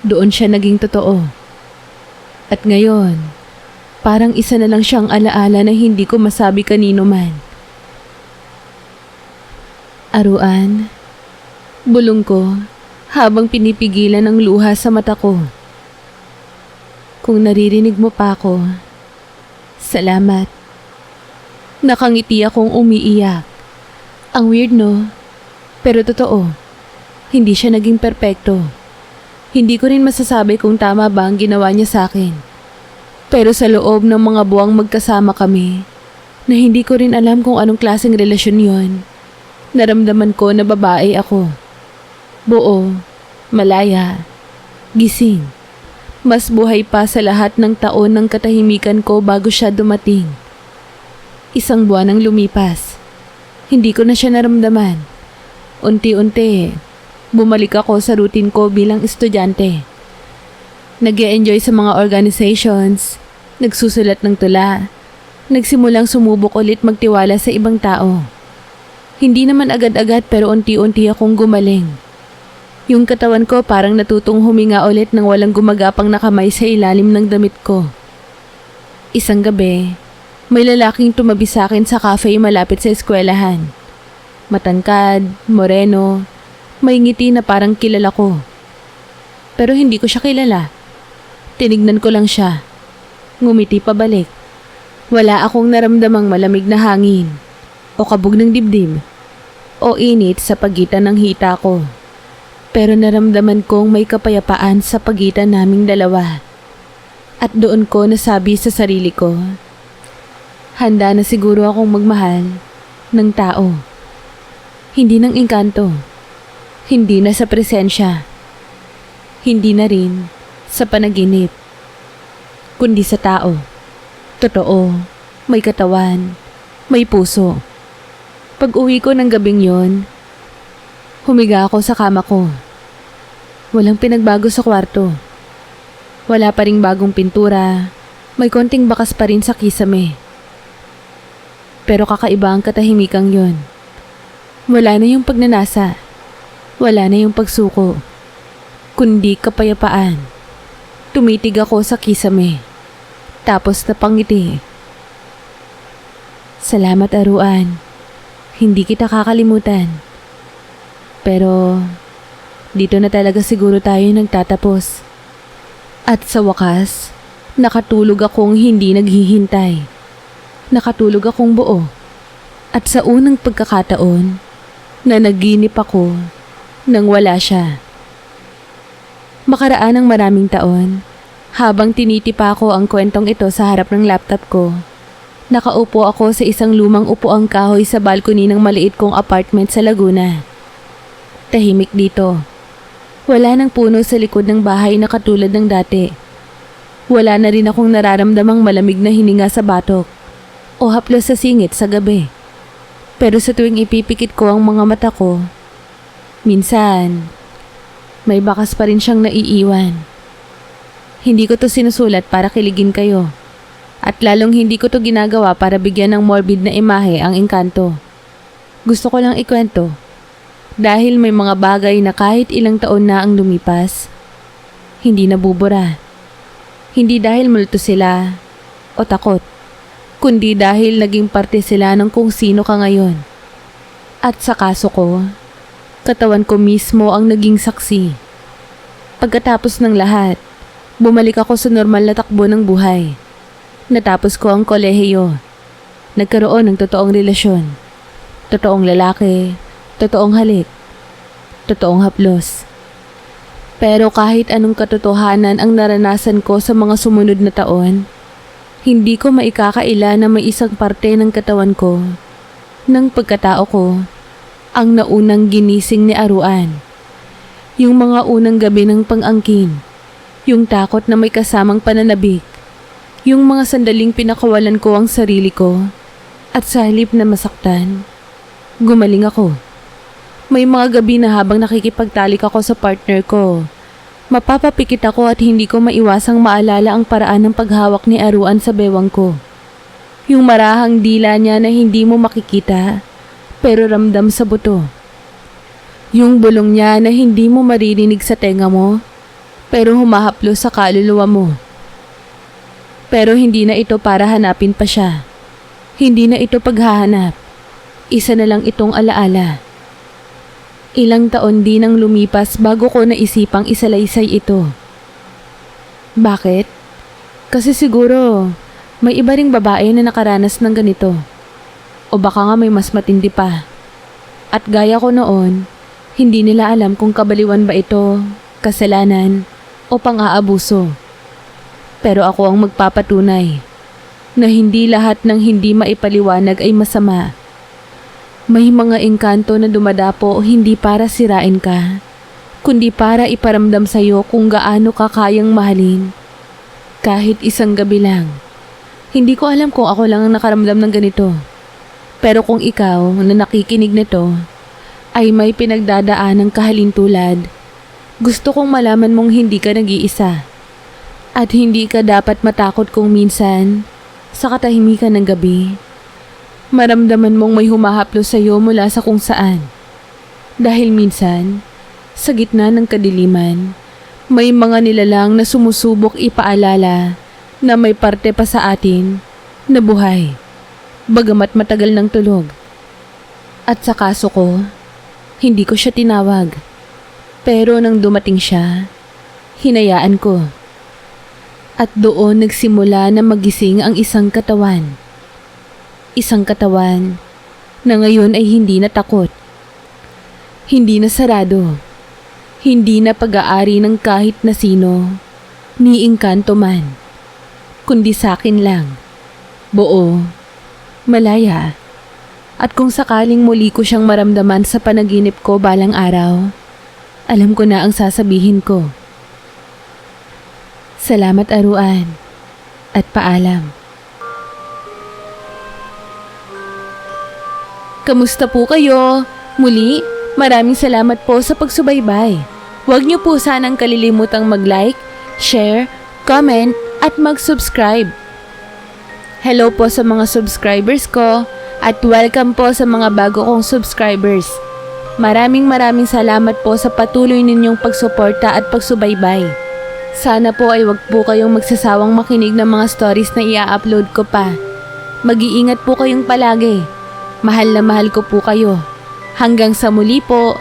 Doon siya naging totoo. At ngayon, parang isa na lang siyang alaala na hindi ko masabi kanino man. Aruan, bulong ko habang pinipigilan ang luha sa mata ko. Kung naririnig mo pa ako, salamat. Nakangiti akong umiiyak. Ang weird no? Pero totoo, hindi siya naging perpekto. Hindi ko rin masasabi kung tama ba ang ginawa niya sa akin. Pero sa loob ng mga buwang magkasama kami, na hindi ko rin alam kung anong klaseng relasyon yon, naramdaman ko na babae ako. Buo, malaya, gising. Mas buhay pa sa lahat ng taon ng katahimikan ko bago siya dumating. Isang buwan ang lumipas. Hindi ko na siya naramdaman. Unti-unti, bumalik ako sa routine ko bilang estudyante. Nag-e-enjoy sa mga organizations, nagsusulat ng tula, nagsimulang sumubok ulit magtiwala sa ibang tao. Hindi naman agad-agad pero unti-unti akong gumaling. Yung katawan ko parang natutong huminga ulit nang walang gumagapang na kamay sa ilalim ng damit ko. Isang gabi, may lalaking tumabi sa akin sa cafe malapit sa eskwelahan. Matangkad, moreno, may ngiti na parang kilala ko. Pero hindi ko siya kilala. Tinignan ko lang siya. Ngumiti pabalik. Wala akong naramdamang malamig na hangin, o kabog ng dibdib, o init sa pagitan ng hita ko. Pero naramdaman kong may kapayapaan sa pagitan naming dalawa. At doon ko nasabi sa sarili ko, handa na siguro akong magmahal ng tao. Hindi ng engkanto. Hindi na sa presensya. Hindi na rin sa panaginip. Kundi sa tao. Totoo, may katawan, may puso. Pag-uwi ko ng gabing yon, humiga ako sa kama ko. Walang pinagbago sa kwarto. Wala pa ring bagong pintura. May konting bakas pa rin sa kisame. Pero kakaiba ang katahimikang yon. Wala na yung pagnanasa. Wala na yung pagsuko. Kundi kapayapaan. Tumitig ako sa kisame. Tapos napangiti. Salamat, Aruan. Hindi kita kakalimutan. Pero dito na talaga siguro tayo nagtatapos. At sa wakas, nakatulog akong hindi naghihintay. Nakatulog akong buo. At sa unang pagkakataon, na naginip ako nang wala siya. Makaraan ng maraming taon, habang tinitipa ko ang kwentong ito sa harap ng laptop ko, nakaupo ako sa isang lumang upuang kahoy sa balcony ng maliit kong apartment sa Laguna. Tahimik dito. Wala nang puno sa likod ng bahay na katulad ng dati. Wala na rin akong nararamdamang malamig na hininga sa batok o haplos sa singit sa gabi. Pero sa tuwing ipipikit ko ang mga mata ko, minsan, may bakas pa rin siyang naiiwan. Hindi ko to sinusulat para kiligin kayo. At lalong hindi ko to ginagawa para bigyan ng morbid na imahe ang engkanto. Gusto ko lang ikwento. Dahil may mga bagay na kahit ilang taon na ang lumipas, hindi nabubura. Hindi dahil multo sila o takot, kundi dahil naging parte sila ng kung sino ka ngayon. At sa kaso ko, Katawan ko mismo ang naging saksi. Pagkatapos ng lahat, bumalik ako sa normal na takbo ng buhay. Natapos ko ang kolehiyo. Nagkaroon ng totoong relasyon. Totoong lalaki, totoong halik, totoong haplos. Pero kahit anong katotohanan ang naranasan ko sa mga sumunod na taon, hindi ko maikakaila na may isang parte ng katawan ko, ng pagkatao ko, ang naunang ginising ni Aruan. Yung mga unang gabi ng pang-angkin, yung takot na may kasamang pananabik, yung mga sandaling pinakawalan ko ang sarili ko, at sa halip na masaktan, gumaling ako. May mga gabi na habang nakikipagtalik ako sa partner ko, mapapapikit ako at hindi ko maiwasang maalala ang paraan ng paghawak ni Aruan sa bewang ko. Yung marahang dila niya na hindi mo makikita, pero ramdam sa buto. Yung bulong niya na hindi mo maririnig sa tenga mo, pero humahaplos sa kaluluwa mo. Pero hindi na ito para hanapin pa siya. Hindi na ito paghahanap. Isa na lang itong alaala. Ilang taon din ang lumipas bago ko naisipang isalaysay ito. Bakit? Kasi siguro may iba ring babae na nakaranas ng ganito. O baka nga may mas matindi pa. At gaya ko noon, hindi nila alam kung kabaliwan ba ito, kasalanan, o pang-aabuso. Pero ako ang magpapatunay na hindi lahat ng hindi maipaliwanag ay masama. May mga engkanto na dumadapo hindi para sirain ka, kundi para iparamdam sa'yo kung gaano ka kayang mahalin. Kahit isang gabi lang. Hindi ko alam kung ako lang ang nakaramdam ng ganito. Pero kung ikaw na nakikinig nito ay may pinagdadaan ng kahalintulad, gusto kong malaman mong hindi ka nag-iisa. At hindi ka dapat matakot kung minsan, sa katahimikan ng gabi, maramdaman mong may humahaplos sa iyo mula sa kung saan. Dahil minsan, sa gitna ng kadiliman, may mga nilalang na sumusubok ipaalala na may parte pa sa atin na buhay, bagamat matagal ng tulog. At sa kaso ko, hindi ko siya tinawag. Pero nang dumating siya, hinayaan ko. At doon nagsimula na magising ang isang katawan. Isang katawan na ngayon ay hindi na takot. Hindi na sarado. Hindi na pag-aari ng kahit na sino, ni engkanto man. Kundi sakin lang. Buo. Malaya. At kung sakaling muli ko siyang maramdaman sa panaginip ko balang araw, alam ko na ang sasabihin ko. Salamat Aruan. At paalam. Kamusta po kayo? Muli, maraming salamat po sa pagsubaybay. Huwag niyo po sanang kalilimutang mag-like, share, comment, at mag-subscribe. Hello po sa mga subscribers ko at welcome po sa mga bago kong subscribers. Maraming salamat po sa patuloy ninyong pagsuporta at pagsubaybay. Sana po ay wag po kayong magsasawang makinig ng mga stories na i-upload ko pa. Mag-iingat po kayong palagi. Mahal na mahal ko po kayo. Hanggang sa muli po.